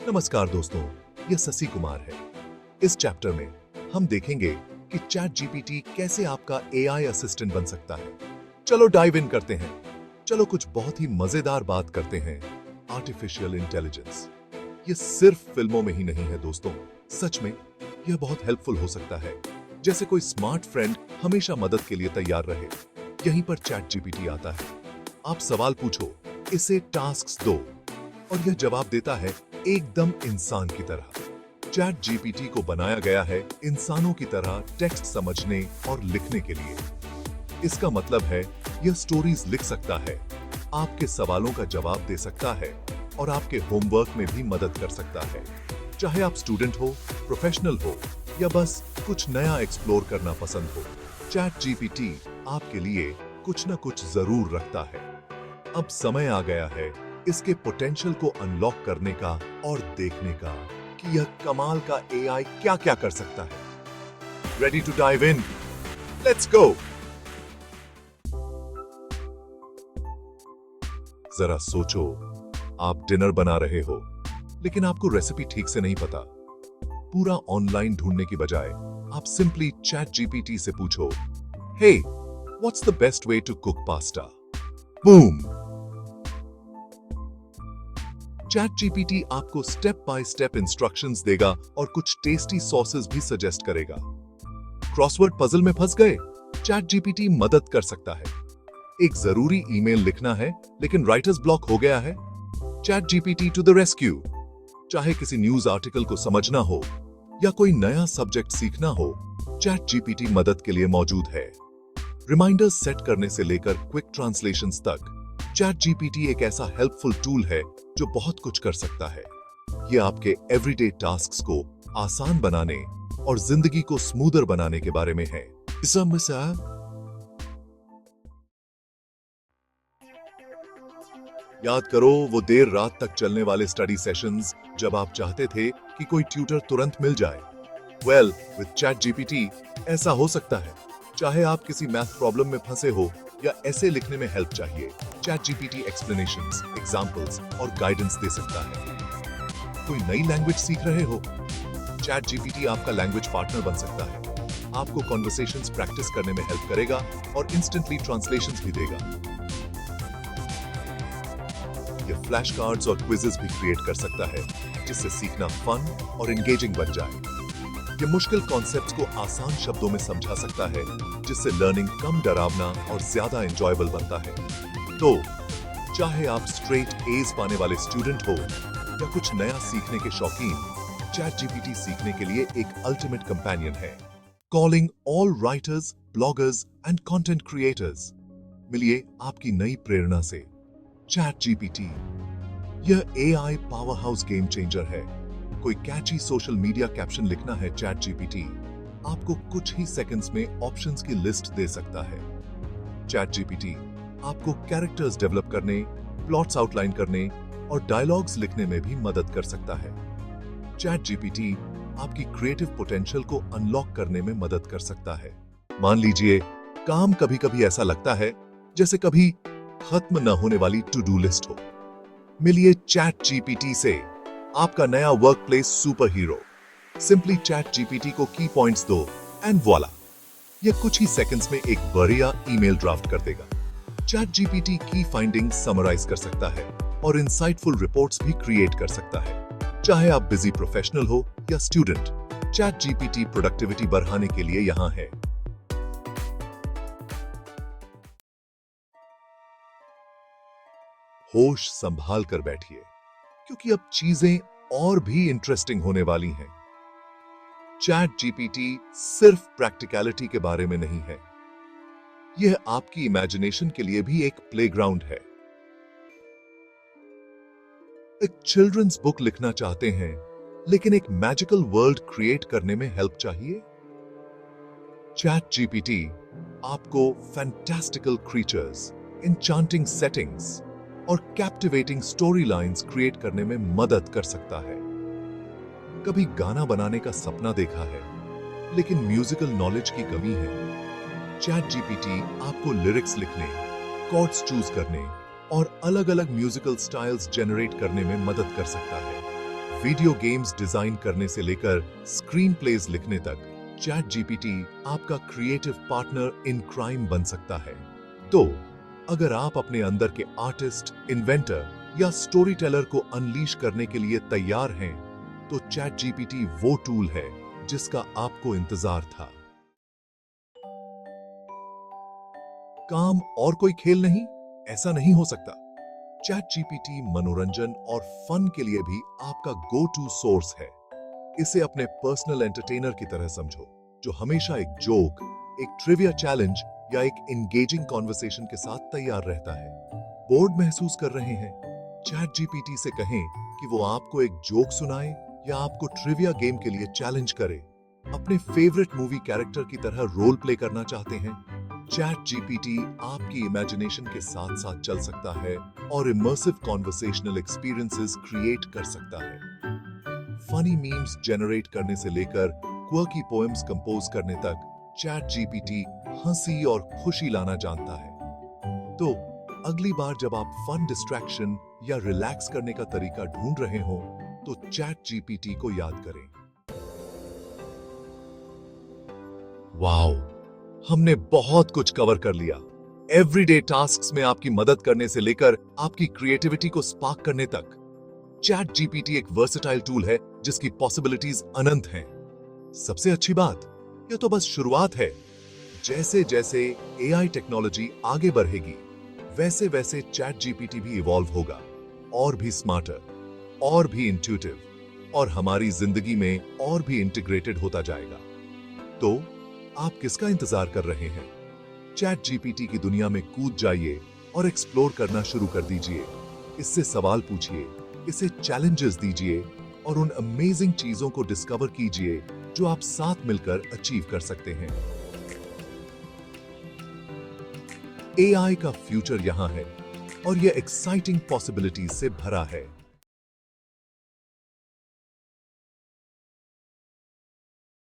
नमस्कार दोस्तों, ये शशि कुमार है। इस चैप्टर में हम देखेंगे कि चैट जीपीटी कैसे आपका एआई असिस्टेंट बन सकता है। चलो डाइव इन करते हैं। चलो कुछ बहुत ही मजेदार बात करते हैं आर्टिफिशियल इंटेलिजेंस। ये सिर्फ फिल्मों में ही नहीं है दोस्तों, सच में यह बहुत हेल्पफुल हो सकता है। जैसे कोई स्मार्ट फ्रेंड हमेशा मदद के लिए तैयार रहे, यहीं पर चैट जीपीटी आता है। आप सवाल पूछो, इसे टास्क्स दो और यह जवाब देता है एकदम इंसान की तरह। चैट जीपीटी को बनाया गया है इंसानों की तरह टेक्स्ट समझने और लिखने के लिए। इसका मतलब है यह स्टोरीज लिख सकता है, आपके सवालों का जवाब दे सकता है और आपके होमवर्क में भी मदद कर सकता है। चाहे आप स्टूडेंट हो, प्रोफेशनल हो या बस कुछ नया एक्सप्लोर करना पसंद हो, चैट जीपीटी आपके लिए कुछ न कुछ जरूर रखता है। अब समय आ गया है इसके पोटेंशियल को अनलॉक करने का और देखने का कि यह कमाल का एआई क्या क्या कर सकता है। Ready to dive in? Let's go. जरा सोचो, आप डिनर बना रहे हो लेकिन आपको रेसिपी ठीक से नहीं पता। पूरा ऑनलाइन ढूंढने की बजाय आप सिंपली चैट जीपीटी से पूछो, hey what's the best way to cook pasta. Boom! Chat GPT आपको स्टेप बाय स्टेप इंस्ट्रक्शंस देगा और कुछ टेस्टी सॉसेस भी सजेस्ट करेगा। क्रॉसवर्ड पजल में फंस गए? चैट जीपीटी मदद कर सकता है। एक जरूरी ईमेल लिखना है लेकिन राइटर्स ब्लॉक हो गया है? Chat GPT to the rescue. चाहे किसी न्यूज आर्टिकल को समझना हो या कोई नया सब्जेक्ट सीखना हो, चैट जीपीटी मदद के लिए मौजूद है। रिमाइंडर्स सेट करने से लेकर क्विक ट्रांसलेशंस तक, चैट जीपीटी एक ऐसा हेल्पफुल टूल है जो बहुत कुछ कर सकता है। यह आपके एवरीडे टास्क्स को आसान बनाने और जिंदगी को स्मूदर बनाने के बारे में है। याद करो वो देर रात तक चलने वाले स्टडी सेशंस जब आप चाहते थे कि कोई ट्यूटर तुरंत मिल जाए। वेल, विद चैट जीपीटी ऐसा हो सकता है। चाहे आप किसी मैथ प्रॉब्लम में फंसे हो या ऐसे लिखने में हेल्प चाहिए, चैट जीपीटी एक्सप्लेनेशंस, एग्जांपल्स और गाइडेंस दे सकता है। कोई नई लैंग्वेज सीख रहे हो? चैट जीपीटी आपका लैंग्वेज पार्टनर बन सकता है। आपको कॉन्वर्सेशंस प्रैक्टिस करने में हेल्प करेगा और इंस्टेंटली ट्रांसलेशंस भी देगा। ये फ्लैश कार्ड्स और क्विजेस भी क्रिएट कर सकता है जिससे सीखना फन और एंगेजिंग बन जाए। ये मुश्किल कॉन्सेप्ट्स को आसान शब्दों में समझा सकता है जिससे लर्निंग कम डरावना और ज्यादा एंजॉयबल बनता है। तो चाहे आप स्ट्रेट एज पाने वाले स्टूडेंट हो या कुछ नया सीखने के शौकीन, चैट जीपीटी सीखने के लिए एक अल्टीमेट कंपेनियन है। Calling all writers, bloggers and content creators, मिलिए आपकी नई प्रेरणा से। चैट जीपीटी यह AI power house game changer है। कोई कैची सोशल मीडिया कैप्शन लिखना है, चैट जीपीटी आपको कुछ ही सेकंड्स में ऑप्शंस की लिस्ट दे सकता है। चैट जीपीटी आपको कैरेक्टर्स डेवलप करने, प्लॉट्स आउटलाइन करने और डायलॉग्स लिखने में भी मदद कर सकता है। चैट जीपीटी आपकी क्रिएटिव पोटेंशियल को अनलॉक करने में मदद कर सकता है। मान लीजिए काम कभी कभी ऐसा लगता है जैसे कभी खत्म न होने वाली टू डू लिस्ट हो। मिलिए चैट जीपीटी से, आपका नया work place super hero. Simply chat GPT को की पॉइंट्स दो एंड वॉला, यह कुछ ही सेकंड्स में एक बढ़िया ईमेल ड्राफ्ट कर देगा। चैट जीपीटी की फाइंडिंग्स समराइज कर सकता है और इंसाइटफुल रिपोर्ट्स भी क्रिएट कर सकता है। चाहे आप बिजी प्रोफेशनल हो या स्टूडेंट, चैट जीपीटी प्रोडक्टिविटी बढ़ाने के लिए यहां है। होश संभाल कर बैठिए क्योंकि अब चीजें और भी इंटरेस्टिंग होने वाली हैं। चैट जीपीटी सिर्फ प्रैक्टिकलिटी के बारे में नहीं है, यह आपकी इमेजिनेशन के लिए भी एक प्लेग्राउंड है। एक चिल्ड्रंस बुक लिखना चाहते हैं लेकिन एक मैजिकल वर्ल्ड क्रिएट करने में हेल्प चाहिए? चैट जीपीटी आपको फैंटास्टिकल क्रीचर्स, एन्चांटिंग सेटिंग्स और कैप्टिवेटिंग स्टोरी लाइन्स क्रिएट करने में मदद कर सकता है। कभी गाना बनाने का सपना देखा है लेकिन म्यूजिकल नॉलेज की कमी है? चैट जीपीटी आपको लिरिक्स लिखने, कॉर्ड्स चूज करने और अलग अलग म्यूजिकल स्टाइल्स जनरेट करने में मदद कर सकता है। वीडियो गेम्स डिजाइन करने से लेकर स्क्रीन प्लेज लिखने तक चैट जीपीटी आपका क्रिएटिव पार्टनर इन क्राइम बन सकता है। तो अगर आप अपने अंदर के आर्टिस्ट, इन्वेंटर या स्टोरी टेलर को अनलीश करने के लिए तैयार हैं, तो चैट जीपीटी वो टूल है जिसका आपको इंतजार था। काम और कोई खेल नहीं, ऐसा नहीं हो सकता। चैट जीपीटी मनोरंजन और फन के लिए भी आपका गो टू सोर्स है। इसे अपने पर्सनल एंटरटेनर की तरह समझो, जो हमेशा एक जोक, एक ट्रिविया चैलेंज या एक एंगेजिंग कॉन्वर्सेशन के साथ तैयार रहता है। बोर्ड महसूस कर रहे हैं? चैट जीपीटी से कहें कि वो आपको एक जोक सुनाए या आपको ट्रिविया गेम के लिए चैलेंज करे। अपने फेवरेट मूवी कैरेक्टर की तरह रोल प्ले करना चाहते हैं? चैट जीपीटी आपकी इमेजिनेशन के साथ साथ चल सकता है और इमर्सिव कॉन्वर्सेशनल एक्सपीरियंसेस क्रिएट कर सकता है। फनी मीम्स जनरेट करने से लेकर क्वर्की पोएम्स कंपोज करने तक चैट जीपीटी हंसी और खुशी लाना जानता है। तो अगली बार जब आप फन डिस्ट्रैक्शन या रिलैक्स करने का तरीका ढूंढ रहे हो, तो चैट जीपीटी को याद करें। वाओ, हमने बहुत कुछ कवर कर लिया। एवरीडे टास्क्स में आपकी मदद करने से लेकर आपकी क्रिएटिविटी को स्पार्क करने तक चैट जीपीटी एक वर्सेटाइल टूल है जिसकी पॉसिबिलिटीज अनंत हैं। सबसे अच्छी बात, यह तो बस शुरुआत है। जैसे जैसे एआई टेक्नोलॉजी आगे बढ़ेगी, वैसे वैसे चैट जीपीटी भी इवॉल्व होगा, और भी स्मार्टर, और भी इंट्यूटिव, और हमारी जिंदगी में और भी इंटीग्रेटेड होता जाएगा। तो आप किसका इंतजार कर रहे हैं? चैट जीपीटी की दुनिया में कूद जाइए और एक्सप्लोर करना शुरू कर दीजिए। इससे सवाल पूछिए, इसे चैलेंजेस दीजिए और उन अमेजिंग चीजों को डिस्कवर कीजिए जो आप साथ मिलकर अचीव कर सकते हैं। एआई का फ्यूचर यहां है और यह एक्साइटिंग पॉसिबिलिटीज से भरा है।